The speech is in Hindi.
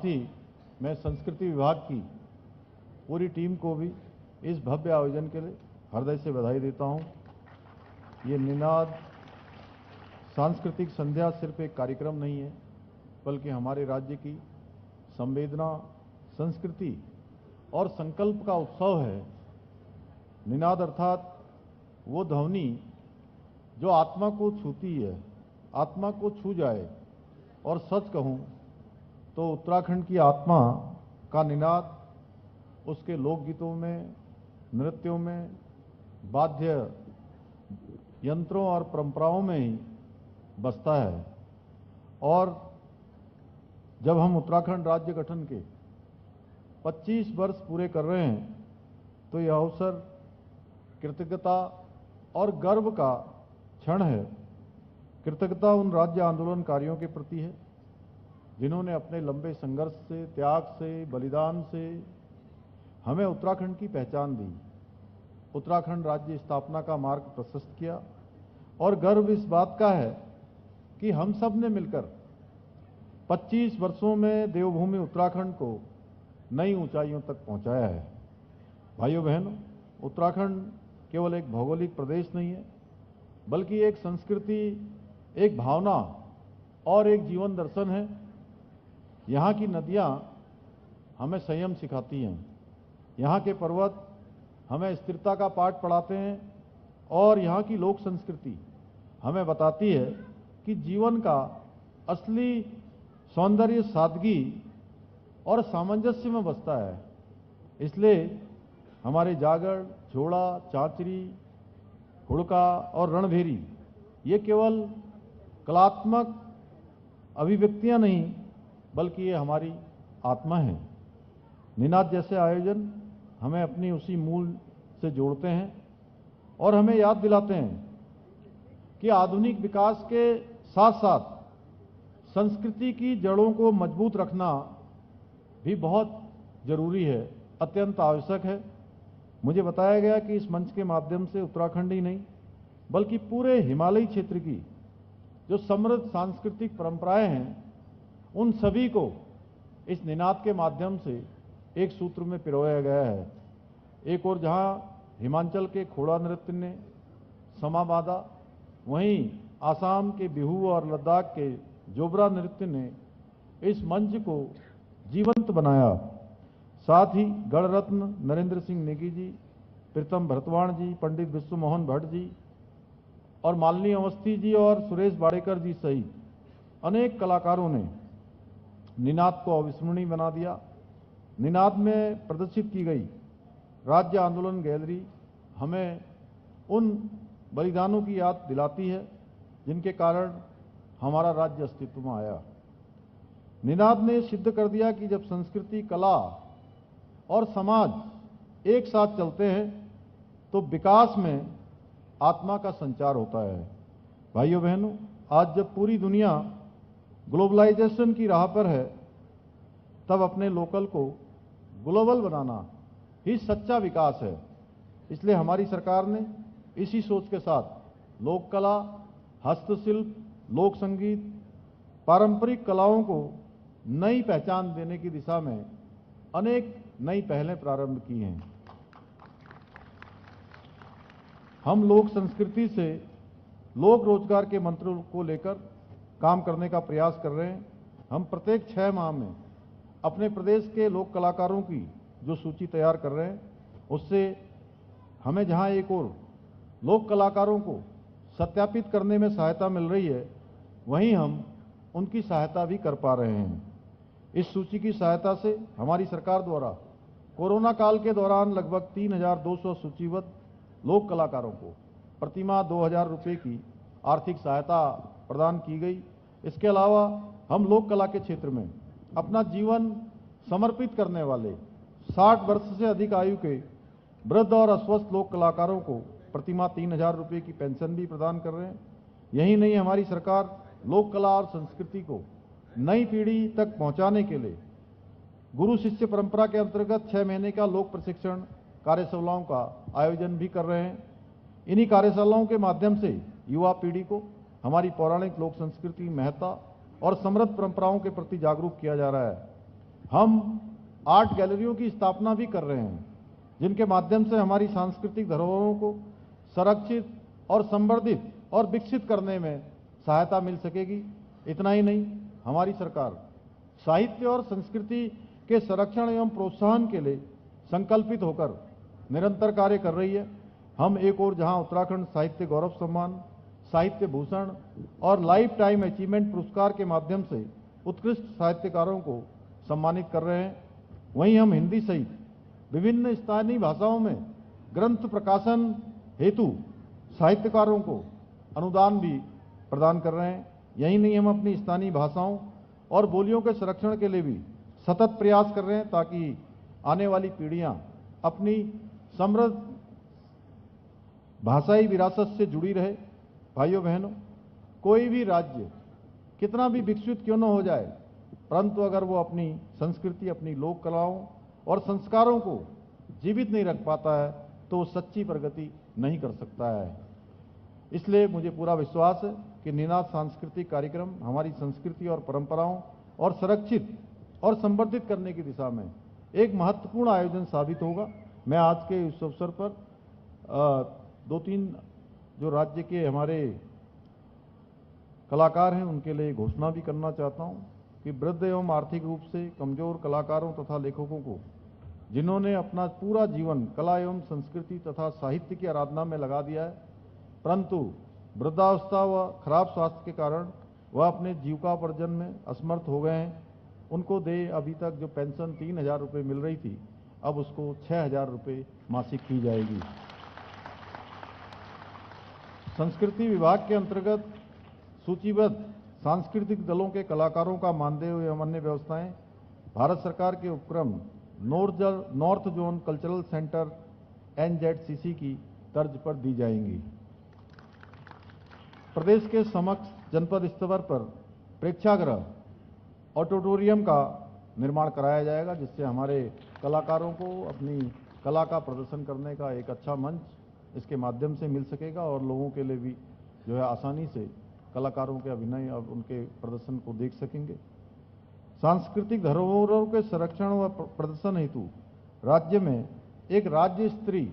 साथ ही मैं संस्कृति विभाग की पूरी टीम को भी इस भव्य आयोजन के लिए हृदय से बधाई देता हूं। ये निनाद सांस्कृतिक संध्या सिर्फ एक कार्यक्रम नहीं है, बल्कि हमारे राज्य की संवेदना, संस्कृति और संकल्प का उत्सव है। निनाद अर्थात वो ध्वनि जो आत्मा को छूती है, आत्मा को छू जाए। और सच कहूं तो उत्तराखंड की आत्मा का निनाद उसके लोकगीतों में, नृत्यों में, वाद्य यंत्रों और परंपराओं में ही बसता है। और जब हम उत्तराखंड राज्य गठन के 25 वर्ष पूरे कर रहे हैं, तो यह अवसर कृतज्ञता और गर्व का क्षण है। कृतज्ञता उन राज्य आंदोलनकारियों के प्रति है जिन्होंने अपने लंबे संघर्ष से, त्याग से, बलिदान से हमें उत्तराखंड की पहचान दी, उत्तराखंड राज्य स्थापना का मार्ग प्रशस्त किया। और गर्व इस बात का है कि हम सब ने मिलकर 25 वर्षों में देवभूमि उत्तराखंड को नई ऊंचाइयों तक पहुंचाया है। भाइयों बहनों, उत्तराखंड केवल एक भौगोलिक प्रदेश नहीं है, बल्कि एक संस्कृति, एक भावना और एक जीवन दर्शन है। यहाँ की नदियाँ हमें संयम सिखाती हैं, यहाँ के पर्वत हमें स्थिरता का पाठ पढ़ाते हैं, और यहाँ की लोक संस्कृति हमें बताती है कि जीवन का असली सौंदर्य सादगी और सामंजस्य में बसता है। इसलिए हमारे जागड़, झोड़ा, चांचरी, हुड़का और रणभेरी ये केवल कलात्मक अभिव्यक्तियां नहीं, बल्कि ये हमारी आत्मा है। निनाद जैसे आयोजन हमें अपनी उसी मूल से जोड़ते हैं और हमें याद दिलाते हैं कि आधुनिक विकास के साथ साथ संस्कृति की जड़ों को मजबूत रखना भी बहुत जरूरी है, अत्यंत आवश्यक है। मुझे बताया गया कि इस मंच के माध्यम से उत्तराखंड ही नहीं, बल्कि पूरे हिमालयी क्षेत्र की जो समृद्ध सांस्कृतिक परंपराएं हैं, उन सभी को इस निनाद के माध्यम से एक सूत्र में पिरोया गया है। एक और जहां हिमाचल के खोड़ा नृत्य ने समा बांधा, वहीं आसाम के बिहू और लद्दाख के जोबरा नृत्य ने इस मंच को जीवंत बनाया। साथ ही गणरत्न नरेंद्र सिंह नेगी जी, प्रीतम भरतवाण जी, पंडित विश्व मोहन भट्ट जी और मालिनी अवस्थी जी और सुरेश वाडेकर जी सहित अनेक कलाकारों ने निनाद को अविस्मरणीय बना दिया। निनाद में प्रदर्शित की गई राज्य आंदोलन गैलरी हमें उन बलिदानों की याद दिलाती है जिनके कारण हमारा राज्य अस्तित्व में आया। निनाद ने सिद्ध कर दिया कि जब संस्कृति, कला और समाज एक साथ चलते हैं तो विकास में आत्मा का संचार होता है। भाइयों बहनों, आज जब पूरी दुनिया ग्लोबलाइजेशन की राह पर है, तब अपने लोकल को ग्लोबल बनाना ही सच्चा विकास है। इसलिए हमारी सरकार ने इसी सोच के साथ लोक कला, हस्तशिल्प, लोक संगीत, पारंपरिक कलाओं को नई पहचान देने की दिशा में अनेक नई पहलें प्रारंभ की हैं। हम लोक संस्कृति से लोक रोजगार के मंत्र को लेकर काम करने का प्रयास कर रहे हैं। हम प्रत्येक 6 माह में अपने प्रदेश के लोक कलाकारों की जो सूची तैयार कर रहे हैं, उससे हमें जहां एक और लोक कलाकारों को सत्यापित करने में सहायता मिल रही है, वहीं हम उनकी सहायता भी कर पा रहे हैं। इस सूची की सहायता से हमारी सरकार द्वारा कोरोना काल के दौरान लगभग 3200 सूचीबद्ध लोक कलाकारों को प्रतिमाह 2000 रुपये की आर्थिक सहायता प्रदान की गई। इसके अलावा हम लोक कला के क्षेत्र में अपना जीवन समर्पित करने वाले 60 वर्ष से अधिक आयु के वृद्ध और अस्वस्थ लोक कलाकारों को प्रतिमाह 3000 रुपये की पेंशन भी प्रदान कर रहे हैं। यही नहीं, हमारी सरकार लोक कला और संस्कृति को नई पीढ़ी तक पहुंचाने के लिए गुरु शिष्य परंपरा के अंतर्गत 6 महीने का लोक प्रशिक्षण कार्यशालाओं का आयोजन भी कर रहे हैं। इन्हीं कार्यशालाओं के माध्यम से युवा पीढ़ी को हमारी पौराणिक लोक संस्कृति, महत्ता और समृद्ध परंपराओं के प्रति जागरूक किया जा रहा है। हम आर्ट गैलरियों की स्थापना भी कर रहे हैं, जिनके माध्यम से हमारी सांस्कृतिक धरोहरों को संरक्षित और संवर्धित और विकसित करने में सहायता मिल सकेगी। इतना ही नहीं, हमारी सरकार साहित्य और संस्कृति के संरक्षण एवं प्रोत्साहन के लिए संकल्पित होकर निरंतर कार्य कर रही है। हम एक और जहां उत्तराखंड साहित्य गौरव सम्मान, साहित्य भूषण और लाइफ टाइम अचीवमेंट पुरस्कार के माध्यम से उत्कृष्ट साहित्यकारों को सम्मानित कर रहे हैं, वहीं हम हिंदी सहित विभिन्न स्थानीय भाषाओं में ग्रंथ प्रकाशन हेतु साहित्यकारों को अनुदान भी प्रदान कर रहे हैं। यही नहीं, हम अपनी स्थानीय भाषाओं और बोलियों के संरक्षण के लिए भी सतत प्रयास कर रहे हैं, ताकि आने वाली पीढ़ियां अपनी समृद्ध भाषाई विरासत से जुड़ी रहे। भाइयों बहनों, कोई भी राज्य कितना भी विकसित क्यों न हो जाए, परंतु अगर वो अपनी संस्कृति, अपनी लोक कलाओं और संस्कारों को जीवित नहीं रख पाता है तो वो सच्ची प्रगति नहीं कर सकता है। इसलिए मुझे पूरा विश्वास है कि निनाद सांस्कृतिक कार्यक्रम हमारी संस्कृति और परंपराओं और संरक्षित और संवर्धित करने की दिशा में एक महत्वपूर्ण आयोजन साबित होगा। मैं आज के इस अवसर पर 2-3 जो राज्य के हमारे कलाकार हैं उनके लिए घोषणा भी करना चाहता हूं कि वृद्ध एवं आर्थिक रूप से कमजोर कलाकारों तथा लेखकों को, जिन्होंने अपना पूरा जीवन कला एवं संस्कृति तथा साहित्य की आराधना में लगा दिया है, परंतु वृद्धावस्था व खराब स्वास्थ्य के कारण वह अपने जीविकोपार्जन में असमर्थ हो गए हैं, उनको अभी तक जो पेंशन 3,000 रुपये मिल रही थी, अब उसको 6,000 रुपये मासिक की जाएगी। संस्कृति विभाग के अंतर्गत सूचीबद्ध सांस्कृतिक दलों के कलाकारों का मानदेय एवं अन्य व्यवस्थाएं भारत सरकार के उपक्रम north zone cultural centre NZCC की तर्ज पर दी जाएंगी। प्रदेश के समक्ष जनपद स्तर पर प्रेक्षागृह ऑडिटोरियम का निर्माण कराया जाएगा, जिससे हमारे कलाकारों को अपनी कला का प्रदर्शन करने का एक अच्छा मंच इसके माध्यम से मिल सकेगा और लोगों के लिए भी जो है आसानी से कलाकारों के अभिनय और उनके प्रदर्शन को देख सकेंगे। सांस्कृतिक धरोहरों के संरक्षण व प्रदर्शन हेतु राज्य में एक राज्य स्तरीय